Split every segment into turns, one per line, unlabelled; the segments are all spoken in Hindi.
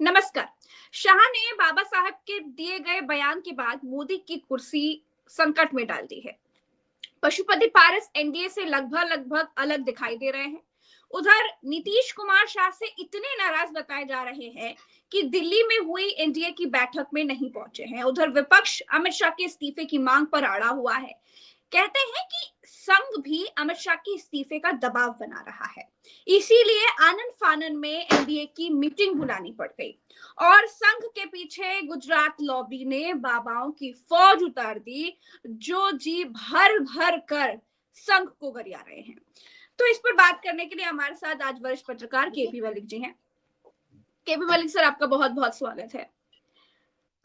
नमस्कार। शाह ने बाबा साहब के दिए गए बयान के बाद मोदी की कुर्सी संकट में डाल दी है। पशुपति पारस एनडीए से लगभग लगभग अलग दिखाई दे रहे हैं। उधर नीतीश कुमार शाह से इतने नाराज बताए जा रहे हैं कि दिल्ली में हुई एनडीए की बैठक में नहीं पहुंचे हैं। उधर विपक्ष अमित शाह के इस्तीफे की मांग पर अड़ा हुआ है। कहते हैं कि संघ भी अमित शाह के इस्तीफे का दबाव बना रहा है, इसीलिए आनन फानन में एनडीए की मीटिंग बुलानी पड़ गई। और संघ के पीछे गुजरात लॉबी ने बाबाओं की फौज उतार दी, जो जी भर भर कर संघ को गरिया रहे हैं। तो इस पर बात करने के लिए हमारे साथ आज वरिष्ठ पत्रकार केपी मलिक जी हैं। केपी मलिक सर, आपका बहुत बहुत स्वागत है।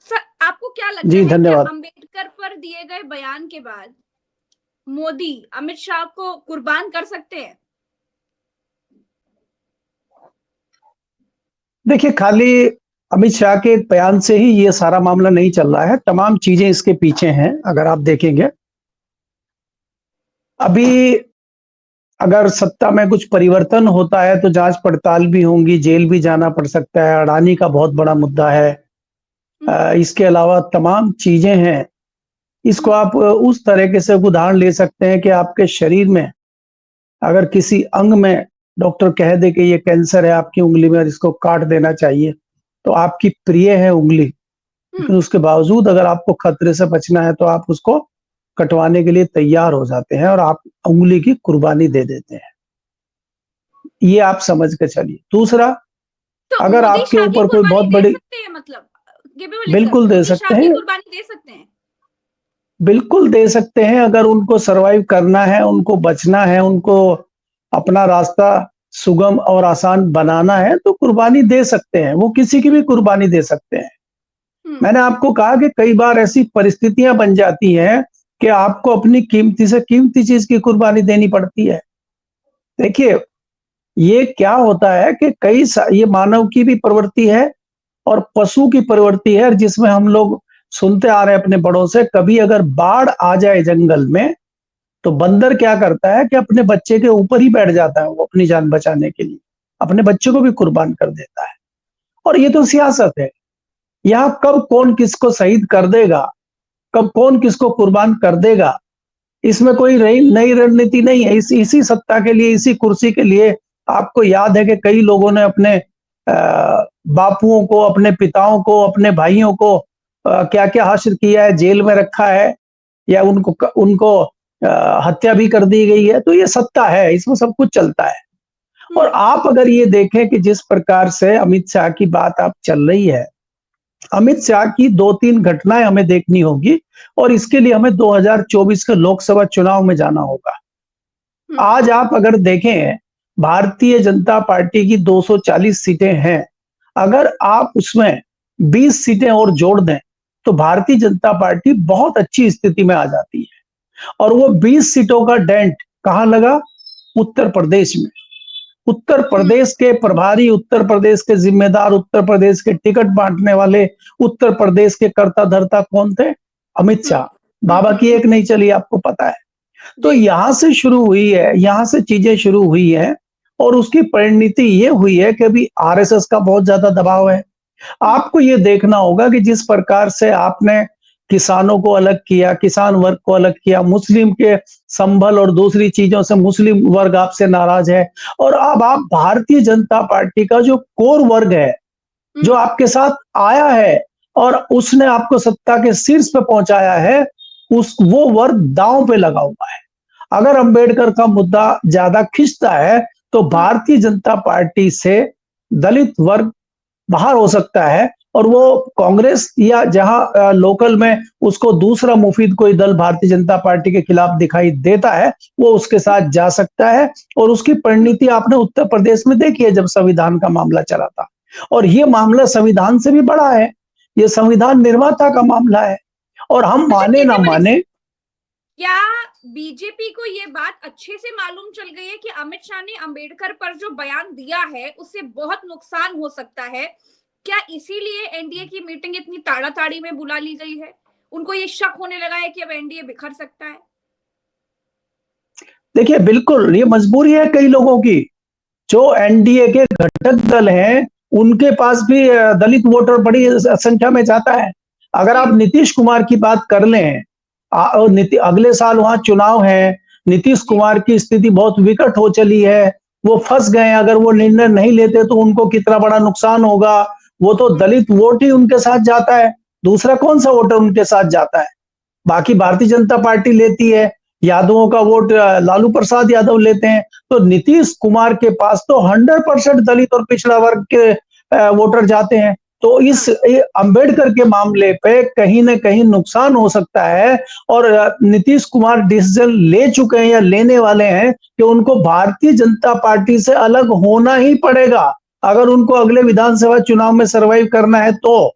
सर, आपको क्या लगता
जी
है कि
धन्यवाद।
अंबेडकर पर दिए गए बयान के बाद मोदी अमित शाह को कुर्बान कर सकते हैं?
देखिए, खाली अमित शाह के एक बयान से ही ये सारा मामला नहीं चल रहा है, तमाम चीजें इसके पीछे हैं। अगर आप देखेंगे, अभी अगर सत्ता में कुछ परिवर्तन होता है तो जांच पड़ताल भी होंगी, जेल भी जाना पड़ सकता है। अडानी का बहुत बड़ा मुद्दा है। इसके अलावा तमाम चीजें हैं। इसको आप उस तरीके से उदाहरण ले सकते हैं कि आपके शरीर में अगर किसी अंग में डॉक्टर कह दे कि ये कैंसर है आपकी उंगली में और इसको काट देना चाहिए, तो आपकी प्रिय है उंगली, लेकिन उसके बावजूद अगर आपको खतरे से बचना है तो आप उसको कटवाने के लिए तैयार हो जाते हैं और आप उंगली की कुर्बानी दे देते हैं। ये आप समझ के चलिए। दूसरा,
तो
अगर
मोदी
आपके
शाह की
ऊपर कोई
कुर्बानी
बहुत
दे
बड़ी,
सकते हैं, मतलब केपी मलिक सर,
बिल्कुल दे
मोदी
सकते
शाह की
हैं,
कुर्बानी दे सकते हैं?
बिल्कुल दे सकते हैं। अगर उनको सरवाइव करना है, उनको बचना है, उनको अपना रास्ता सुगम और आसान बनाना है, तो कुर्बानी दे सकते हैं। वो किसी की भी कुर्बानी दे सकते हैं। मैंने आपको कहा कि कई बार ऐसी परिस्थितियां बन जाती हैं कि आपको अपनी कीमती से कीमती चीज की कुर्बानी देनी पड़ती है। देखिए, ये क्या होता है कि ये मानव की भी प्रवृत्ति है और पशु की प्रवृत्ति है, जिसमें हम लोग सुनते आ रहे हैं अपने बड़ों से, कभी अगर बाढ़ आ जाए जंगल में तो बंदर क्या करता है कि अपने बच्चे के ऊपर ही बैठ जाता है, वो अपनी जान बचाने के लिए अपने बच्चे को भी कुर्बान कर देता है। और ये तो सियासत है। यहाँ कब कौन किसको शहीद कर देगा, कब कौन किसको कुर्बान कर देगा, इसमें कोई नई रणनीति नहीं है। इसी सत्ता के लिए, इसी कुर्सी के लिए आपको याद है कि कई लोगों ने अपने बापुओं को, अपने पिताओं को, अपने भाइयों को क्या क्या हासिल किया है, जेल में रखा है या उनको उनको हत्या भी कर दी गई है। तो ये सत्ता है, इसमें सब कुछ चलता है। और आप अगर ये देखें कि जिस प्रकार से अमित शाह की बात आप चल रही है, अमित शाह की 2-3 घटनाएं हमें देखनी होगी और इसके लिए हमें 2024 के लोकसभा चुनाव में जाना होगा। आज आप अगर देखें, भारतीय जनता पार्टी की 240 सीटें हैं। अगर आप उसमें 20 सीटें और जोड़ दें तो भारतीय जनता पार्टी बहुत अच्छी स्थिति में आ जाती है। और वो 20 सीटों का डेंट कहां लगा? उत्तर प्रदेश में। उत्तर प्रदेश के प्रभारी, उत्तर प्रदेश के जिम्मेदार, उत्तर प्रदेश के टिकट बांटने वाले, उत्तर प्रदेश के कर्ता धर्ता कौन थे? अमित शाह। बाबा की एक नहीं चली, आपको पता है। तो यहां से शुरू हुई है, यहां से चीजें शुरू हुई है और उसकी परिणति ये हुई है कि अभी आरएसएस का बहुत ज्यादा दबाव है। आपको ये देखना होगा कि जिस प्रकार से आपने किसानों को अलग किया, किसान वर्ग को अलग किया, मुस्लिम के संभल और दूसरी चीजों से मुस्लिम वर्ग आपसे नाराज है, और अब आप भारतीय जनता पार्टी का जो कोर वर्ग है, जो आपके साथ आया है और उसने आपको सत्ता के शीर्ष पे पहुंचाया है, वो वर्ग दांव पे लगा हुआ है। अगर अंबेडकर का मुद्दा ज्यादा खिंचता है तो भारतीय जनता पार्टी से दलित वर्ग बाहर हो सकता है और वो कांग्रेस या जहां लोकल में उसको दूसरा मुफीद कोई दल भारतीय जनता पार्टी के खिलाफ दिखाई देता है, वो उसके साथ जा सकता है। और उसकी परिणति आपने उत्तर प्रदेश में देखी है, जब संविधान का मामला चला था। और ये मामला संविधान से भी बड़ा है, ये संविधान निर्माता का मामला है। और हम माने ना माने,
क्या बीजेपी को ये बात अच्छे से मालूम चल गई है कि अमित शाह ने अंबेडकर पर जो बयान दिया है उससे बहुत नुकसान हो सकता है? क्या इसीलिए एनडीए की मीटिंग इतनी ताड़ाताड़ी में बुला ली गई है? उनको ये शक होने लगा है कि अब एनडीए बिखर सकता है?
देखिए बिल्कुल ये मजबूरी है कई लोगों की, जो एनडीए के घटक दल हैं, उनके पास भी दलित वोटर बड़ी संख्या में जाता है। अगर आप
जी
नीतीश कुमार की बात कर लें, अगले साल वहां चुनाव है, नीतीश
जी
कुमार की स्थिति बहुत विकट हो चली है, वो फंस गए हैं, अगर वो निर्णय नहीं लेते तो उनको कितना बड़ा नुकसान होगा। वो तो दलित वोट ही उनके साथ जाता है, दूसरा कौन सा वोटर उनके साथ जाता है? बाकी भारतीय जनता पार्टी लेती है, यादवों का वोट लालू प्रसाद यादव लेते हैं। तो नीतीश कुमार के पास तो 100% दलित और पिछड़ा वर्ग के वोटर जाते हैं। तो इस
हाँ
अंबेडकर के मामले पे कहीं ना कहीं नुकसान हो सकता है। और नीतीश कुमार डिसीजन ले चुके हैं या लेने वाले हैं कि उनको भारतीय जनता पार्टी से अलग होना ही पड़ेगा अगर उनको अगले विधानसभा चुनाव में सरवाइव करना है। तो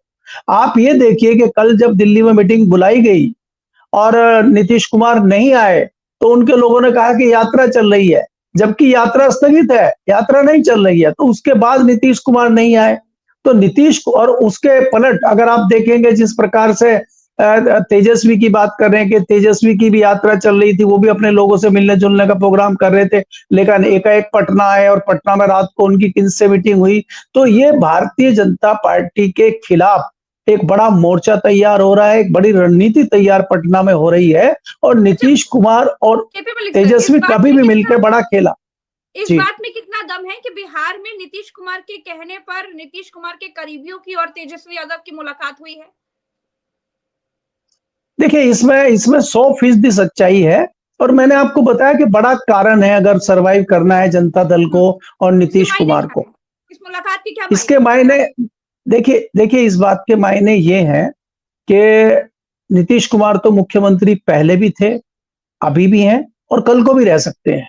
आप ये देखिए कि कल जब दिल्ली में मीटिंग बुलाई गई और नीतीश कुमार नहीं आए, तो उनके लोगों ने कहा कि यात्रा चल रही है, जबकि यात्रा स्थगित है, यात्रा नहीं चल रही है। तो उसके बाद नीतीश कुमार नहीं आए। तो और उसके पलट अगर आप देखेंगे जिस प्रकार से तेजस्वी की बात कर रहे हैं कि तेजस्वी की भी यात्रा चल रही थी, वो भी अपने लोगों से मिलने जुलने का प्रोग्राम कर रहे थे, लेकिन एकाएक पटना आए और पटना में रात को उनकी किनसे मीटिंग हुई। तो ये भारतीय जनता पार्टी के खिलाफ एक बड़ा मोर्चा तैयार हो रहा है, एक बड़ी रणनीति तैयार पटना में हो रही है। और
अच्छा
नीतीश कुमार और
कैपेबल सर,
तेजस्वी कभी भी मिलकर बड़ा खेला।
इस
जी,
बात में कितना दम है कि बिहार में नीतीश कुमार के कहने पर नीतीश कुमार के करीबियों की और तेजस्वी यादव की मुलाकात हुई है?
देखिए इसमें इसमें 100% सच्चाई है। और मैंने आपको बताया कि बड़ा कारण है अगर सरवाइव करना है जनता दल
हम्म,
को और
इसके
नीतीश
मायने
कुमार
क्या
को।
है? इस मुलाकात के क्या
इसके
मायने हैं?
मायने, देखिए देखिए इस बात के मायने ये हैं कि नीतीश कुमार तो मुख्यमंत्री पहले भी थे,
हम्म
अभी भी हैं और कल को भी रह सकते हैं।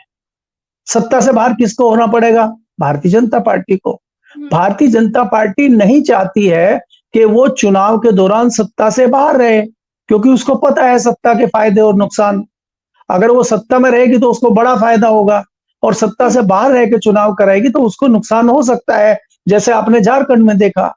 सत्ता से बाहर किसको होना पड़ेगा? भारतीय जनता पार्टी को।
हम्म
भारतीय जनता पार्टी नहीं चाहती है कि वो चुनाव के दौरान सत्ता से बाहर रहे, क्योंकि उसको पता है सत्ता के फायदे और नुकसान। अगर वो सत्ता में रहेगी तो उसको बड़ा फायदा होगा, और सत्ता
हम्म
से बाहर रह के चुनाव कराएगी तो उसको नुकसान हो सकता है, जैसे आपने झारखंड में देखा।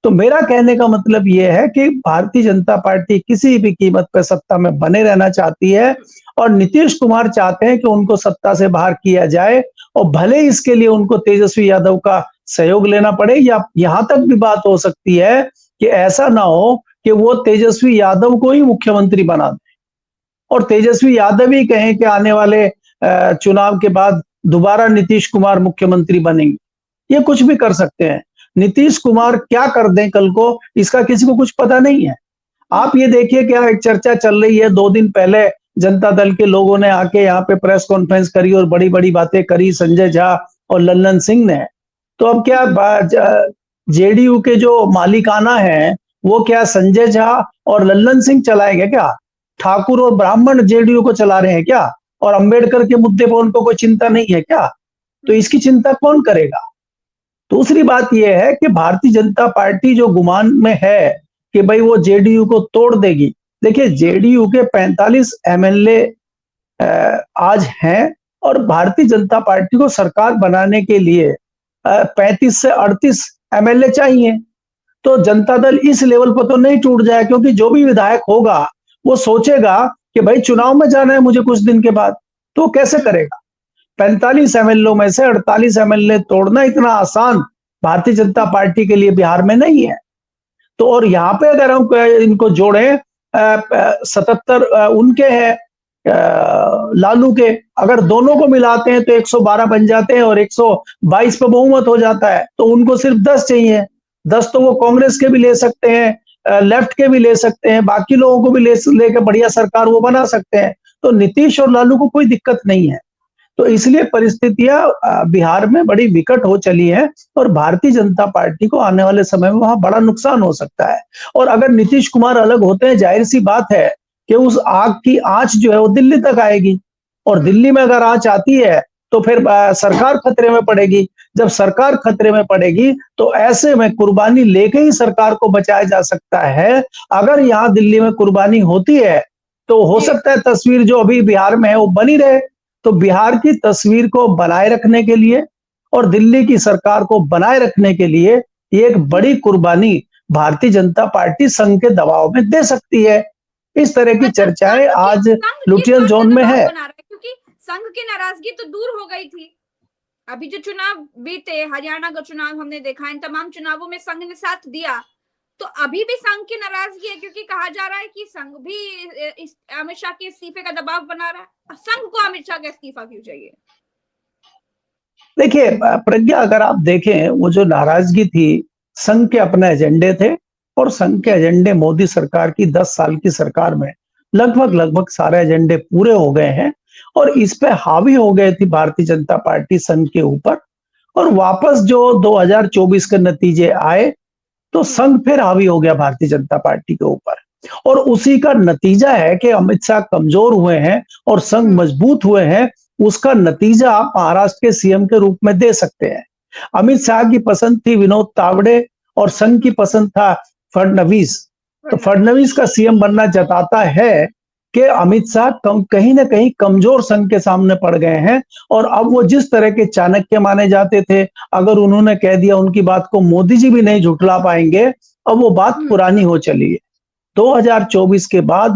तो मेरा कहने का मतलब ये है कि भारतीय जनता पार्टी किसी भी कीमत पर सत्ता में बने रहना चाहती है, और नीतीश कुमार चाहते हैं कि उनको सत्ता से बाहर किया जाए। और भले इसके लिए उनको तेजस्वी यादव का सहयोग लेना पड़े, या यहां तक भी बात हो सकती है कि ऐसा ना हो कि वो तेजस्वी यादव को ही मुख्यमंत्री बना दें और तेजस्वी यादव ही कहें कि आने वाले चुनाव के बाद दोबारा नीतीश कुमार मुख्यमंत्री बनेंगे। ये कुछ भी कर सकते हैं। नीतीश कुमार क्या कर दें कल को, इसका किसी को कुछ पता नहीं है। आप
हम्म
ये देखिए क्या एक चर्चा चल रही है, 2 दिन पहले जनता दल के लोगों ने आके यहाँ पे प्रेस कॉन्फ्रेंस करी और बड़ी बड़ी बातें करी, संजय झा और लल्लन सिंह ने। तो अब क्या जेडीयू के जो मालिकाना है, वो क्या संजय झा और लल्लन सिंह चलाएंगे क्या? ठाकुर और ब्राह्मण जेडीयू को चला रहे हैं क्या? और अंबेडकर के मुद्दे पर उनको कोई चिंता नहीं है क्या? तो
हम्म
इसकी चिंता कौन करेगा? दूसरी बात यह है कि भारतीय जनता पार्टी जो गुमान में है कि भाई वो जेडीयू को तोड़ देगी। देखिए
हम्म
जेडीयू के 45 एमएलए आज हैं, और भारतीय जनता पार्टी को सरकार बनाने के लिए 35 से 38 एमएलए चाहिए। तो जनता दल इस लेवल पर तो नहीं टूट जाए, क्योंकि जो भी विधायक होगा वो सोचेगा कि भाई चुनाव में जाना है मुझे कुछ दिन के बाद, तो वो कैसे
हम्म
करेगा? 45 एमएलए में से 48 एमएलए तोड़ना इतना आसान भारतीय जनता
हम्म
पार्टी के लिए बिहार में नहीं है। तो और यहाँ पे अगर हम इनको जोड़ें, 77 उनके हैं, लालू के, अगर दोनों को मिलाते हैं तो 112 बन जाते हैं और 122 पे बहुमत हो जाता है। तो उनको सिर्फ 10 चाहिए। 10 तो वो कांग्रेस के भी ले सकते हैं, लेफ्ट के भी ले सकते हैं, बाकी लोगों को भी लेकर बढ़िया सरकार वो बना सकते हैं। तो नीतीश और लालू को कोई दिक्कत नहीं है। तो
हम्म
इसलिए परिस्थितियां बिहार में बड़ी विकट हो चली हैं, और भारतीय जनता पार्टी को आने वाले समय में वहां बड़ा नुकसान हो सकता है। और अगर नीतीश कुमार अलग होते हैं, जाहिर सी बात है कि उस आग की आंच जो है वो दिल्ली तक आएगी, और
हम्म
दिल्ली में अगर आंच आती है तो फिर सरकार खतरे में पड़ेगी। जब सरकार खतरे में पड़ेगी तो ऐसे में कुर्बानी लेके ही सरकार को बचाया जा सकता है। अगर यहाँ दिल्ली में कुर्बानी होती है तो हो
जी
सकता है तस्वीर जो अभी बिहार में है वो बनी रहे। तो बिहार की तस्वीर को बनाए रखने के लिए और दिल्ली की सरकार को बनाए रखने के लिए ये एक बड़ी
हम्म
कुर्बानी भारतीय जनता पार्टी संघ के दबाव में दे सकती है। इस तरह की
अच्छा
चर्चाएं आज
संघ किस
लुटियल
बात का
जोन में
दबाव
है।
बना रहा है? क्योंकि संघ की नाराजगी तो दूर हो गई थी। अभी जो चुनाव बीते, हरियाणा का चुनाव हमने देखा, इन तमाम चुनावों में संघ ने साथ दिया, तो अभी भी संघ की नाराजगी है, क्योंकि कहा जा रहा है कि संघ भी अमित शाह के इस्तीफे का दबाव बना रहा है। संघ को अमित शाह का इस्तीफा क्यों चाहिए?
देखिए प्रज्ञा, अगर आप देखें वो जो नाराजगी थी, संघ के अपने एजेंडे थे, और संघ के एजेंडे मोदी सरकार की 10 साल की सरकार में लगभग लगभग सारे एजेंडे पूरे हो गए हैं, और इस पे हावी हो गए थी भारतीय जनता पार्टी संघ के ऊपर। और वापस जो 2024 के नतीजे आए, तो संघ फिर हावी हो गया भारतीय जनता पार्टी के ऊपर, और उसी का नतीजा है कि अमित शाह कमजोर हुए हैं और संघ मजबूत हुए हैं। उसका नतीजा आप महाराष्ट्र के सीएम के रूप में दे सकते हैं। अमित शाह की पसंद थी विनोद तावड़े, और संघ की पसंद था फडणवीस। तो फडणवीस का सीएम बनना जताता है कि अमित शाह कहीं ना कहीं कमजोर संघ के सामने पड़ गए हैं, और अब वो जिस तरह के चाणक्य माने जाते थे, अगर उन्होंने कह दिया उनकी बात को मोदी जी भी नहीं झुठला पाएंगे, अब वो बात पुरानी हो चली है। 2024 के बाद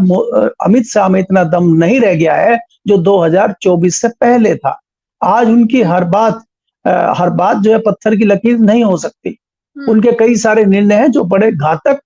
अमित शाह में इतना दम नहीं रह गया है जो 2024 से पहले था। आज उनकी हर बात जो है पत्थर की लकीर नहीं हो सकती। उनके कई सारे निर्णय हैं जो बड़े घातक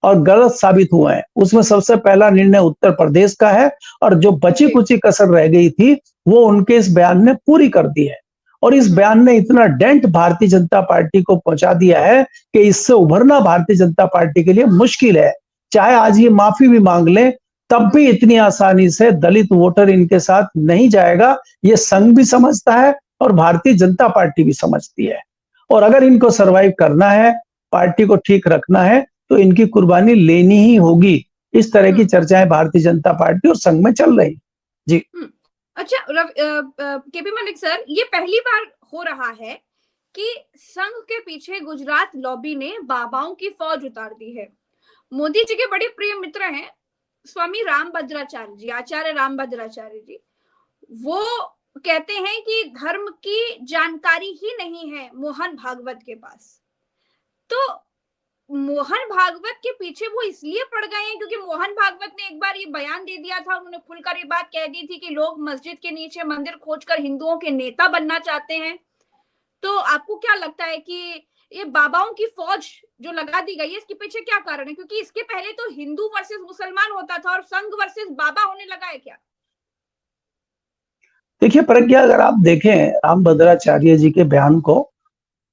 और गलत साबित हुए हैं। उसमें सबसे पहला निर्णय उत्तर प्रदेश का है, और जो बची कुची कसर रह गई थी वो उनके इस बयान ने पूरी कर दी है। और इस बयान ने इतना डेंट भारतीय जनता पार्टी को पहुंचा दिया है कि इससे उभरना भारतीय जनता पार्टी के लिए मुश्किल है। चाहे आज ये माफी भी मांग ले, तब भी इतनी आसानी से दलित वोटर इनके साथ नहीं जाएगा। ये संघ भी समझता है और भारतीय जनता पार्टी भी समझती है। और अगर इनको सरवाइव करना है, पार्टी को ठीक रखना है, तो इनकी कुर्बानी लेनी ही होगी। इस तरह की चर्चाएं भारतीय जनता पार्टी और संघ में चल रही। जी।
अच्छा केपी मलिक सर, ये पहली बार हो रहा है कि संघ के पीछे गुजरात लॉबी ने बाबाओं की फौज उतार दी है। मोदी जी के बड़े प्रिय मित्र हैं स्वामी रामभद्राचार्य जी, आचार्य रामभद्राचार्य जी। वो कहते हैं कि धर्म की जानकारी ही नहीं है मोहन भागवत के पास। तो मोहन भागवत के पीछे वो इसलिए पड़ गए हैं क्योंकि मोहन भागवत ने एक बार ये बयान दे दिया था, उन्होंने खुलकर ये बात कह दी थी कि लोग मस्जिद के नीचे मंदिर खोजकर हिंदुओं के नेता बनना चाहते हैं। तो आपको क्या लगता है कि ये बाबाओं की फौज जो लगा दी गई है, इसके पीछे क्या कारण है? क्योंकि इसके पहले तो हिंदू वर्सेस मुसलमान होता था और संघ वर्सेस बाबा होने लगा है क्या?
देखिए प्रज्ञा, अगर आप देखें रामभद्राचार्य जी के बयान को,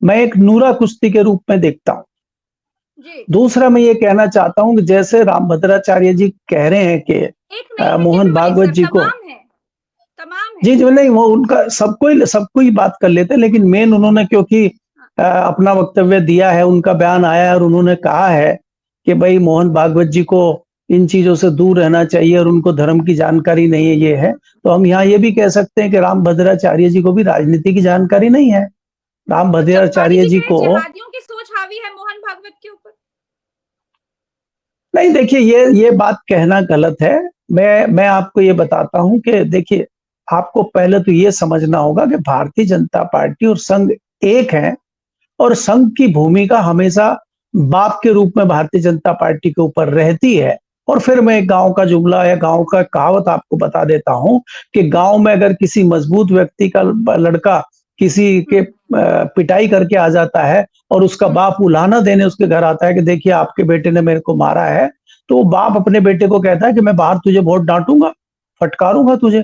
मैं एक नूरा कुश्ती के रूप में देखता हूं। दूसरा, मैं ये कहना चाहता हूं कि जैसे रामभद्राचार्य जी कह रहे हैं कि मोहन भागवत जी को,
तमाम है।
जी जी, नहीं वो उनका सबको ही बात कर लेते हैं, लेकिन मेन उन्होंने क्योंकि अपना वक्तव्य दिया है, उनका बयान आया है और उन्होंने कहा है कि भाई मोहन भागवत जी को इन चीजों से दूर रहना चाहिए और उनको धर्म की जानकारी नहीं है, ये है। तो हम यहाँ ये भी कह सकते हैं कि रामभद्राचार्य जी को भी राजनीति की जानकारी नहीं है। रामभद्राचार्य जी को
जिहादियों की सोच हावी है मोहन भागवत के ऊपर।
नहीं, देखिए ये बात कहना गलत है। मैं आपको ये बताता हूं कि देखिए, आपको पहले तो ये समझना होगा कि भारतीय जनता पार्टी और संघ एक है, और संघ की भूमिका हमेशा बाप के रूप में भारतीय जनता पार्टी के ऊपर रहती है। और फिर मैं एक गांव का जुमला या गांव का कहावत आपको बता देता हूं कि गांव में अगर किसी मजबूत व्यक्ति का लड़का किसी के पिटाई करके आ जाता है और उसका बाप उलाहना देने उसके घर आता है कि देखिए आपके बेटे ने मेरे को मारा है, तो वो बाप अपने बेटे को कहता है कि मैं बाहर तुझे बहुत डांटूंगा, फटकारूंगा तुझे,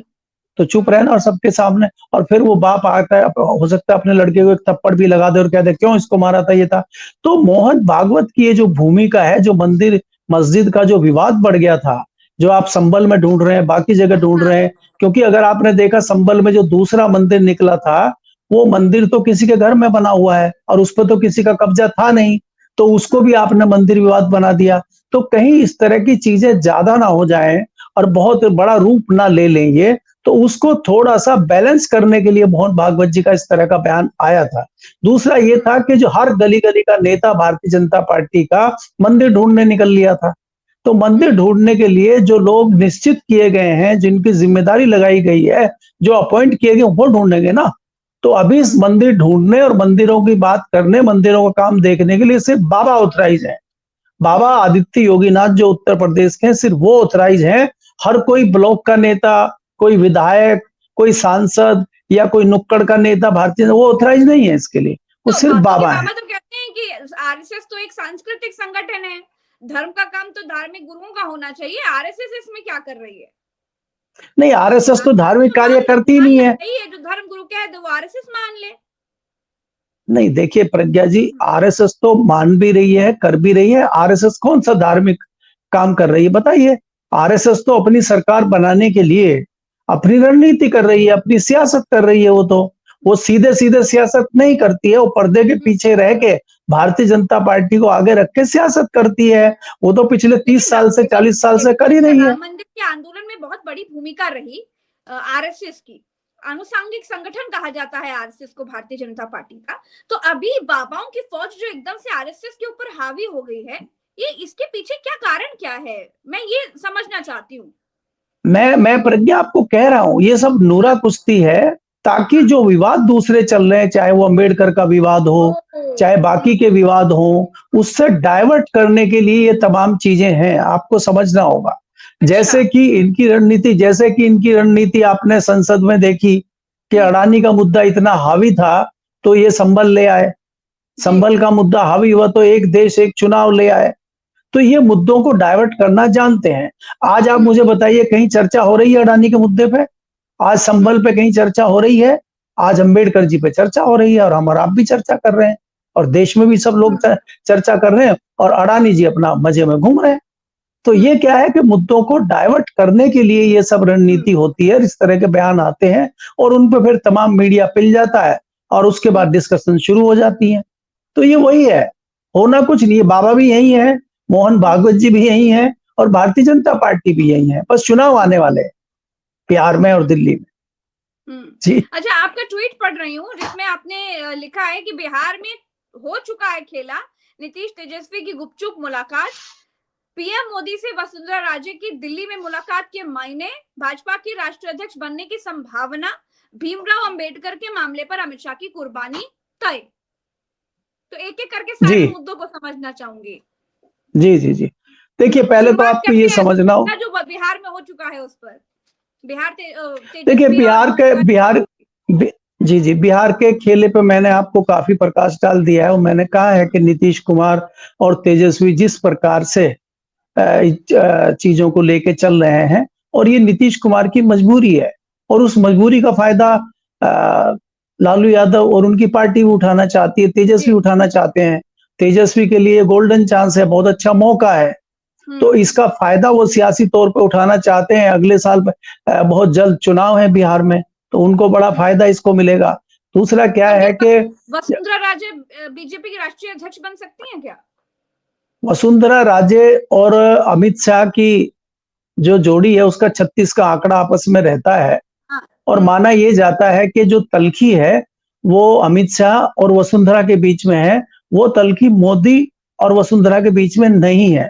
तो चुप रहना और सबके सामने। और फिर वो बाप आता है, हो सकता है अपने लड़के को एक थप्पड़ भी लगा दे और कह दे क्यों इसको मारा था, ये था। तो मोहन भागवत की ये जो भूमिका है, जो मंदिर मस्जिद का जो विवाद बढ़ गया था, जो आप संभल में ढूंढ रहे हैं, बाकी जगह ढूंढ रहे हैं, क्योंकि अगर आपने देखा संभल में जो दूसरा मंदिर निकला था, वो मंदिर तो किसी के घर में बना हुआ है और उस पर तो किसी का कब्जा था नहीं, तो उसको भी आपने मंदिर विवाद बना दिया। तो कहीं इस तरह की चीजें ज्यादा ना हो जाएं और बहुत बड़ा रूप ना ले लें ये, तो उसको थोड़ा सा बैलेंस करने के लिए मोहन भागवत जी का इस तरह का बयान आया था। दूसरा ये था कि जो हर गली गली का नेता भारतीय जनता पार्टी का मंदिर ढूंढने निकल लिया था, तो मंदिर ढूंढने के लिए जो लोग निश्चित किए गए हैं, जिनकी जिम्मेदारी लगाई गई है, जो अपॉइंट किए गए, वो ढूंढेंगे ना। तो अभी इस मंदिर ढूंढने और मंदिरों की बात करने, मंदिरों का काम देखने के लिए सिर्फ बाबा ऑथराइज है। बाबा आदित्य योगीनाथ जो उत्तर प्रदेश के हैं, सिर्फ वो ऑथराइज हैं। हर कोई ब्लॉक का नेता, कोई विधायक, कोई सांसद या कोई नुक्कड़ का नेता भारतीय, वो ऑथराइज नहीं है इसके लिए, वो
तो
सिर्फ
बाबा
बाबा है।
तो कहते हैं कि आरएसएस तो एक सांस्कृतिक संगठन है, धर्म का काम तो धार्मिक गुरुओं का होना चाहिए, आरएसएस इसमें क्या कर रही है?
नहीं, आरएसएस तो धार्मिक कार्य करती ही नहीं है।
है जो धर्म गुरु कह दे वो आरएसएस मान ले।
नहीं, देखिए प्रज्ञा जी, आरएसएस तो मान भी रही है, कर भी रही है। आरएसएस कौन सा धार्मिक काम कर रही है बताइए? आरएसएस तो अपनी सरकार बनाने के लिए अपनी रणनीति कर रही है, अपनी सियासत कर रही है। वो सीधे सीधे सियासत नहीं करती है, वो पर्दे के पीछे रह के भारतीय जनता पार्टी को आगे रख के सियासत करती है। वो तो पिछले 30 साल से 40 साल से कर ही रही है।
राम मंदिर के आंदोलन में बहुत बड़ी भूमिका रही आरएसएस की, आनुषंगिक संगठन कहा जाता है आरएसएस को भारतीय जनता पार्टी का। तो अभी बाबाओं की फौज जो एकदम से आरएसएस के ऊपर हावी हो गई है, ये इसके पीछे क्या कारण क्या है, मैं ये समझना चाहती हूँ।
मैं प्रज्ञा आपको कह रहा हूं, ये सब नूरा कुश्ती है, ताकि जो विवाद दूसरे चल रहे हैं, चाहे वो अंबेडकर का विवाद हो, चाहे बाकी के विवाद हो, उससे डाइवर्ट करने के लिए ये तमाम चीजें हैं, आपको समझना होगा। जैसे कि इनकी रणनीति आपने संसद में देखी कि अडानी का मुद्दा इतना हावी था तो ये संभल ले आए, संभल का मुद्दा हावी हुआ तो एक देश एक चुनाव ले आए। तो ये मुद्दों को डाइवर्ट करना जानते हैं। आज आप मुझे बताइए, कहीं चर्चा हो रही है अडानी के मुद्दे पे? आज संभल पे कहीं चर्चा हो रही है? आज अंबेडकर जी पे चर्चा हो रही है, और हम और आप भी चर्चा कर रहे हैं, और देश में भी सब लोग चर्चा कर रहे हैं, और अडानी जी अपना मजे में घूम रहे हैं। तो ये क्या है कि मुद्दों को डाइवर्ट करने के लिए ये सब रणनीति होती है, इस तरह के बयान आते हैं, और उन पे फिर तमाम मीडिया पिल जाता है, और उसके बाद डिस्कशन शुरू हो जाती है। तो ये वही है, होना कुछ नहीं है। बाबा भी यही है, मोहन भागवत जी भी यही हैं, और भारतीय जनता पार्टी भी यही है। बस चुनाव आने वाले हैं बिहार में और दिल्ली में।
जी, अच्छा, आपका ट्वीट पढ़ रही हूँ जिसमें आपने लिखा है कि बिहार में हो चुका है खेला, नीतीश तेजस्वी की गुपचुप मुलाकात, पीएम मोदी से वसुंधरा राजे की दिल्ली में मुलाकात के मायने, भाजपा की राष्ट्रीय अध्यक्ष बनने की संभावना, भीमराव अंबेडकर के मामले पर अमित शाह की कुर्बानी तय। तो एक एक करके सारे मुद्दों को समझना चाहूंगी।
जी। देखिए, पहले तो आपको ये समझना हो
जो बिहार में हो चुका है उस पर,
देखिए, बिहार के खेले पे मैंने आपको काफी प्रकाश डाल दिया है, और मैंने कहा है कि नीतीश कुमार और तेजस्वी जिस प्रकार से चीजों को लेके चल रहे हैं, और ये नीतीश कुमार की मजबूरी है, और उस मजबूरी का फायदा लालू यादव और उनकी पार्टी भी उठाना चाहती है, तेजस्वी उठाना चाहते हैं। तेजस्वी के लिए गोल्डन चांस है, बहुत अच्छा मौका है, तो इसका फायदा वो सियासी तौर पे उठाना चाहते हैं। अगले साल बहुत जल्द चुनाव है बिहार में, तो उनको बड़ा फायदा इसको मिलेगा। दूसरा क्या है कि
वसुंधरा राजे बीजेपी की राष्ट्रीय अध्यक्ष बन सकती हैं क्या?
वसुंधरा राजे और अमित शाह की जो जोड़ी है, उसका 36 का आंकड़ा आपस में रहता है, और माना यह जाता है कि जो तलखी है वो अमित शाह और वसुंधरा के बीच में है, वो तलखी मोदी और वसुंधरा के बीच में नहीं है।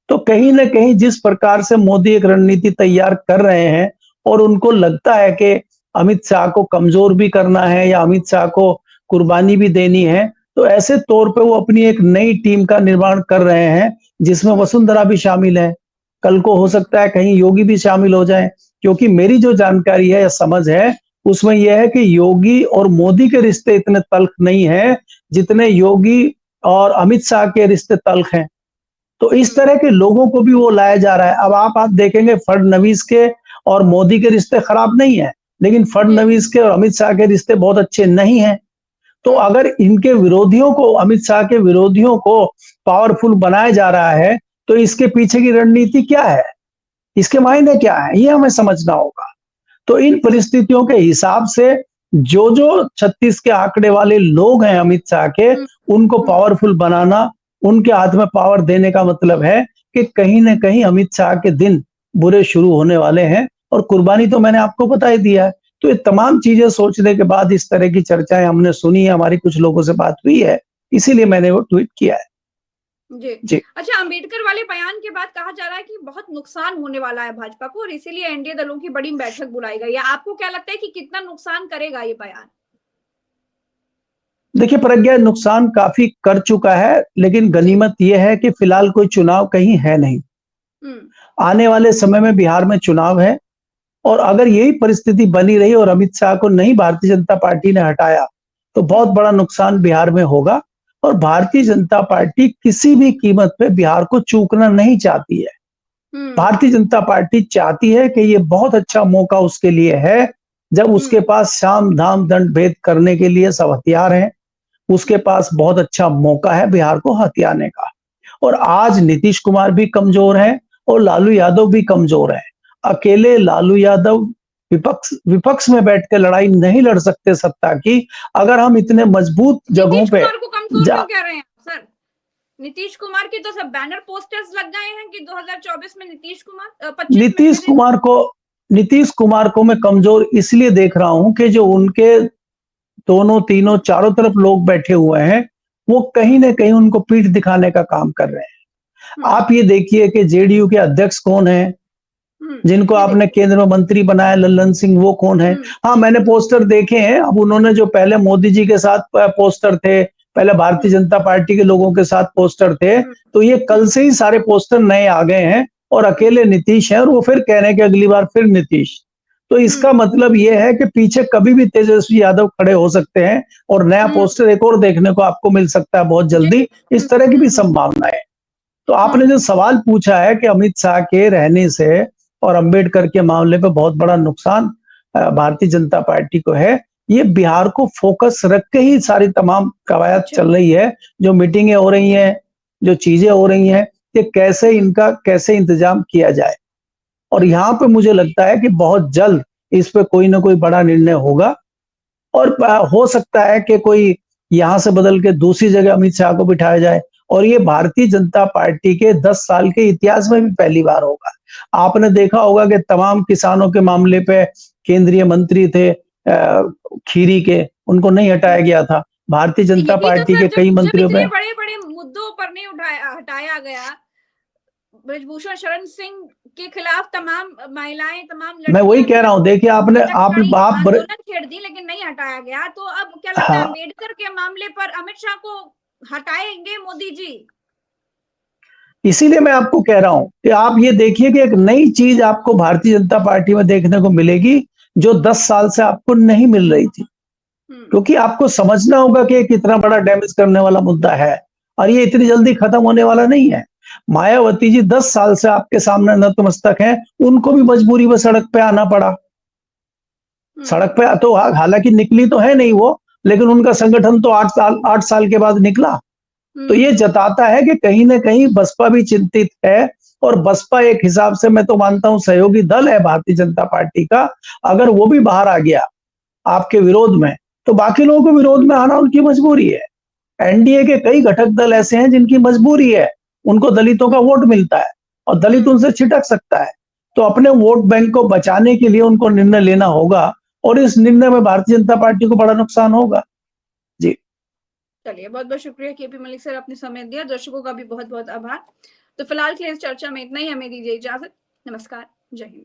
तो कहीं ना कहीं जिस प्रकार से मोदी एक रणनीति तैयार कर रहे हैं, और उनको लगता है कि अमित शाह को कमजोर भी करना है या अमित शाह को कुर्बानी भी देनी है, तो ऐसे तौर पे वो अपनी एक नई टीम का निर्माण कर रहे हैं, जिसमें वसुंधरा भी शामिल है। कल को हो सकता है कहीं योगी भी शामिल हो जाए, क्योंकि मेरी जो जानकारी है या समझ है, उसमें यह है कि योगी और मोदी के रिश्ते इतने तल्ख नहीं है जितने योगी और अमित शाह के रिश्ते तल्ख हैं। तो इस तरह के लोगों को भी वो लाया जा रहा है। अब आप देखेंगे, फडणवीस के और मोदी के रिश्ते खराब नहीं है, लेकिन फडणवीस के और अमित शाह के रिश्ते बहुत अच्छे नहीं हैं। तो अगर इनके विरोधियों को, अमित शाह के विरोधियों को पावरफुल बनाया जा रहा है, तो इसके पीछे की रणनीति क्या है, इसके मायने क्या है, ये हमें समझना होगा। तो इन परिस्थितियों के हिसाब से जो जो 36 के आंकड़े वाले लोग हैं अमित शाह के, उनको पावरफुल बनाना, उनके हाथ में पावर देने का मतलब है कि कहीं ना कहीं अमित शाह के दिन बुरे शुरू होने वाले हैं, और कुर्बानी तो मैंने आपको बता ही दिया है। तो ये तमाम चीजें सोचने के बाद इस तरह की चर्चाएं हमने सुनी है, हमारी कुछ लोगों से बात हुई है, इसीलिए मैंने वो ट्वीट किया है।
जी। अच्छा, अंबेडकर वाले बयान के बाद कहा जा रहा है कि बहुत नुकसान होने वाला है भाजपा को, और इसीलिए एनडीए दलों की बड़ी बैठक बुलाई गई है। आपको क्या लगता है कि कितना नुकसान करेगा ये बयान?
देखिए प्रज्ञा, नुकसान काफी कर चुका है, लेकिन गनीमत यह है कि फिलहाल कोई चुनाव कहीं है नहीं। आने वाले समय में बिहार में चुनाव है, और अगर यही परिस्थिति बनी रही और अमित शाह को नहीं भारतीय जनता पार्टी ने हटाया, तो बहुत बड़ा नुकसान बिहार में होगा। और भारतीय जनता पार्टी किसी भी कीमत पे बिहार को चूकना नहीं चाहती है। भारतीय जनता पार्टी चाहती है कि ये बहुत अच्छा मौका उसके लिए है, जब उसके पास साम दाम दंड भेद करने के लिए सब हथियार हैं। उसके पास बहुत अच्छा मौका है बिहार को हथियाने का। और आज नीतीश कुमार भी कमजोर है और लालू यादव भी कमजोर है। अकेले लालू यादव विपक्ष विपक्ष में बैठ के लड़ाई नहीं लड़ सकते सत्ता की। अगर हम इतने मजबूत जगहों
नीतीश
पे
कुमार को कमजोर क्यों कह रहे हैं सर? नीतीश कुमार की तो सब बैनर पोस्टर्स लग गए हैं कि 2024 में नीतीश कुमार, 25 में
नीतीश कुमार को नीतीश कुमार को मैं कमजोर इसलिए देख रहा हूं कि जो उनके दोनों तीनों चारों तरफ लोग बैठे हुए हैं, वो कहीं ना कहीं उनको पीठ दिखाने का काम कर रहे हैं। आप ये देखिए कि जेडीयू के अध्यक्ष कौन है, जिनको आपने केंद्र में मंत्री बनाया, लल्लन सिंह, वो कौन है? हाँ, मैंने पोस्टर देखे हैं। अब उन्होंने जो पहले मोदी जी के साथ पोस्टर थे, पहले भारतीय जनता पार्टी के लोगों के साथ पोस्टर थे, तो ये कल से ही सारे पोस्टर नए आ गए हैं और अकेले नीतीश है और वो फिर कह रहे हैं कि अगली बार फिर नीतीश। तो इसका मतलब ये है कि पीछे कभी भी तेजस्वी यादव खड़े हो सकते हैं और नया पोस्टर एक और देखने को आपको मिल सकता है बहुत जल्दी। इस तरह की भी संभावना है। तो आपने जो सवाल पूछा है कि अमित शाह के रहने से और अंबेडकर के मामले पे बहुत बड़ा नुकसान भारतीय जनता पार्टी को है, ये बिहार को फोकस रख के ही सारी तमाम कवायद चल रही है। जो मीटिंगें हो रही हैं, जो चीजें हो रही हैं, कि कैसे इंतजाम किया जाए। और यहाँ पे मुझे लगता है कि बहुत जल्द इस पे कोई ना कोई बड़ा निर्णय होगा। और हो सकता है कि कोई यहाँ से बदल के दूसरी जगह अमित शाह को बिठाया जाए। और ये भारतीय जनता पार्टी के 10 साल के इतिहास में भी पहली बार होगा। आपने देखा होगा कि तमाम किसानों के मामले पे केंद्रीय मंत्री थे खीरी के, उनको नहीं हटाया गया था। भारतीय जनता
यही तो
पार्टी
सर,
के कई
जब
मंत्रियों
इतने
पे
बड़े बड़े मुद्दों पर नहीं हटाया गया, ब्रजभूषण शरण सिंह के खिलाफ तमाम महिलाएं, तमाम
मैं वही
लड़कियां
कह
जो
रहा हूं। देखिए आपने
आंदोलन छेड़ दी, लेकिन नहीं हटाया गया। तो अब क्या लगता है,
हाँ,
अम्बेडकर के मामले पर अमित शाह को हटाएंगे मोदी जी?
इसीलिए मैं आपको कह रहा हूं कि आप ये देखिए कि एक नई चीज आपको भारतीय जनता पार्टी में देखने को मिलेगी, जो 10 साल से आपको नहीं मिल रही थी। क्योंकि आपको समझना होगा कि कितना बड़ा डैमेज करने वाला मुद्दा है और ये इतनी जल्दी खत्म होने वाला नहीं है। मायावती जी 10 साल से आपके सामने नतमस्तक हैं, उनको भी मजबूरी में सड़क पे आना पड़ा। सड़क पे तो हालांकि निकली तो है नहीं वो, लेकिन उनका संगठन तो 8 साल के बाद निकला। तो ये जताता है कि कहीं ना कहीं बसपा भी चिंतित है। और बसपा एक हिसाब से मैं तो मानता हूं सहयोगी दल है भारतीय जनता पार्टी का। अगर वो भी बाहर आ गया आपके विरोध में, तो बाकी लोगों को विरोध में आना उनकी मजबूरी है। एनडीए के कई घटक दल ऐसे हैं जिनकी मजबूरी है, उनको दलितों का वोट मिलता है और दलित उनसे छिटक सकता है। तो अपने वोट बैंक को बचाने के लिए उनको निर्णय लेना होगा और इस निर्णय में भारतीय जनता पार्टी को बड़ा नुकसान होगा। जी,
चलिए, बहुत बहुत शुक्रिया केपी मलिक सर, आपने समय दिया। दर्शकों का भी बहुत बहुत आभार। तो फिलहाल के लिए इस चर्चा में इतना ही। हमें दीजिए इजाजत। नमस्कार। जय हिंद।